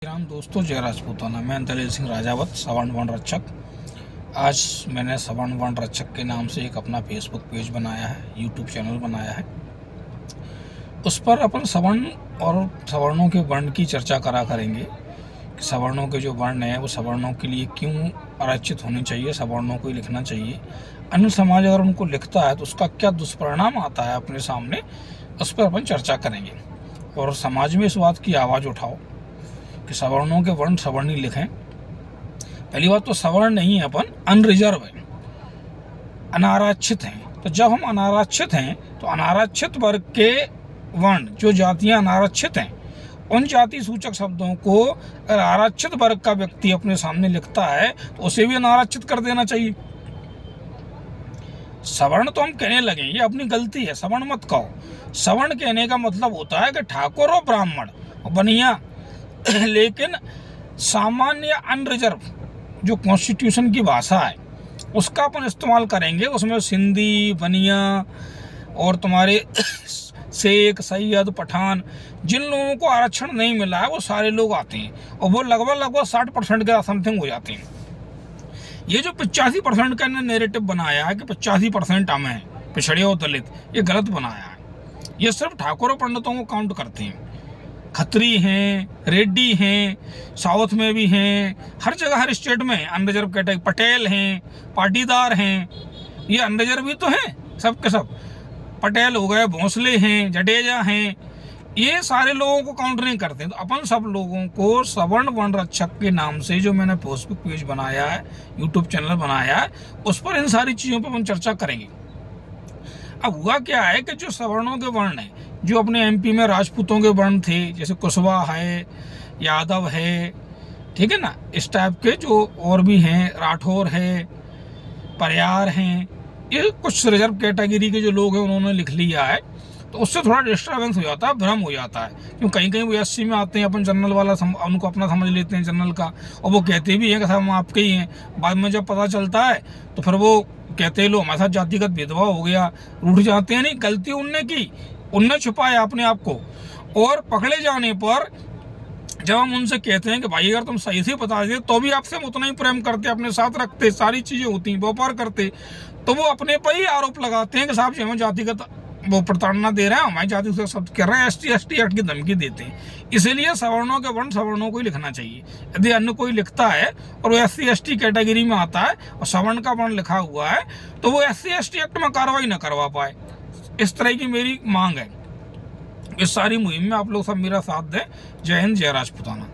राम दोस्तों, जय राजपूताना। मैं दलेल सिंह राजावत, सवर्ण वर्ण रक्षक। आज मैंने सवर्ण वर्ण रक्षक के नाम से एक अपना फेसबुक पेज बनाया है, यूट्यूब चैनल बनाया है। उस पर अपन सवर्ण और सवर्णों के वर्ण की चर्चा करा करेंगे कि सवर्णों के जो वर्ण हैं वो सवर्णों के लिए क्यों आरक्षित होने चाहिए, सवर्णों को ही लिखना चाहिए। अन्य समाज अगर उनको लिखता है तो उसका क्या दुष्परिणाम आता है अपने सामने, उस पर अपन चर्चा करेंगे। और समाज में इस बात की आवाज़ उठाओ कि सवर्णों के वर्ण सवर्णी लिखें। पहली बात तो सवर्ण नहीं है, अपन अनरिजर्व है, अनारक्षित हैं। तो जब हम अनारक्षित हैं तो अनारक्षित वर्ग के वर्ण, जो जातियां अनारक्षित हैं, उन जाति सूचक शब्दों को अगर आरक्षित वर्ग का व्यक्ति अपने सामने लिखता है तो उसे भी अनारक्षित कर देना चाहिए। सवर्ण तो हम कहने लगे, ये अपनी गलती है, सवर्ण मत कहो। सवर्ण कहने का मतलब होता है कि ठाकुर और ब्राह्मण और बनिया। लेकिन सामान्य अनरिजर्व जो कॉन्स्टिट्यूशन की भाषा है उसका अपन इस्तेमाल करेंगे। उसमें सिंधी, बनिया और तुम्हारे शेख, सैयद, पठान, जिन लोगों को आरक्षण नहीं मिला है वो सारे लोग आते हैं और वो लगभग 60% के समथिंग हो जाते हैं। ये जो 85% का नैरेटिव बनाया है कि 85% हम हैं पिछड़े और दलित, ये गलत बनाया है। ये सिर्फ ठाकुर और पंडितों को काउंट करते हैं। खत्री हैं, रेड्डी हैं, साउथ में भी हैं, हर जगह हर स्टेट में अनरिजर्व कैटेगरी। पटेल हैं, पाटीदार हैं, ये अनरिजर्व भी तो हैं सब के सब। पटेल हो गए, भोंसले हैं, जडेजा हैं, ये सारे लोगों को काउंट नहीं करते। तो अपन सब लोगों को सवर्ण वर्ण रक्षक के नाम से जो मैंने फेसबुक पेज बनाया है, यूट्यूब चैनल बनाया है, उस पर इन सारी चीज़ों पर अपन चर्चा करेंगे। अब हुआ क्या है कि जो सवर्णों के वर्ण हैं, जो अपने एमपी में राजपूतों के वर्ण थे, जैसे कुशवाहा है, यादव है, ठीक है ना, इस टाइप के जो और भी हैं, राठौर है, परियार हैं, ये कुछ रिजर्व कैटेगरी के जो लोग हैं उन्होंने लिख लिया है। तो उससे थोड़ा डिस्टर्बेंस हो जाता है, भ्रम हो जाता है। क्यों कहीं कहीं वो एससी में आते हैं, अपन जनरल वाला उनको अपना समझ लेते हैं जनरल का, और वो कहते भी हैं कि साहब हम आपके ही हैं। बाद में जब पता चलता है तो फिर वो कहते हैं लो हमारे साथ जातिगत भेदभाव हो गया, रूठ जाते हैं। नहीं, गलती उनने की, उनने छुपाया अपने आप को। और पकड़े जाने पर जब हम उनसे कहते हैं कि भाई अगर तुम सही से बता दे तो भी आपसे हम उतना ही प्रेम करते, अपने साथ रखते, सारी चीज़ें होती हैं, व्यापार करते, तो वो अपने पर ही आरोप लगाते हैं कि साहब जी हमें जातिगत वो प्रताड़ना दे रहे हैं, हमारी जाति से शब्द कर रहे हैं, एसटी एक्ट की धमकी देते हैं। इसलिए सवर्णों के वर्ण सवर्णों को ही लिखना चाहिए। यदि अन्य कोई लिखता है और वो SC/ST कैटेगरी में आता है और सवर्ण का वर्ण लिखा हुआ है तो वो SC/ST एक्ट में कार्रवाई न करवा पाए। इस तरह की मेरी मांग है। इस सारी मुहिम में आप लोग सब मेरा साथ दें। जय हिंद, जय राजपूताना।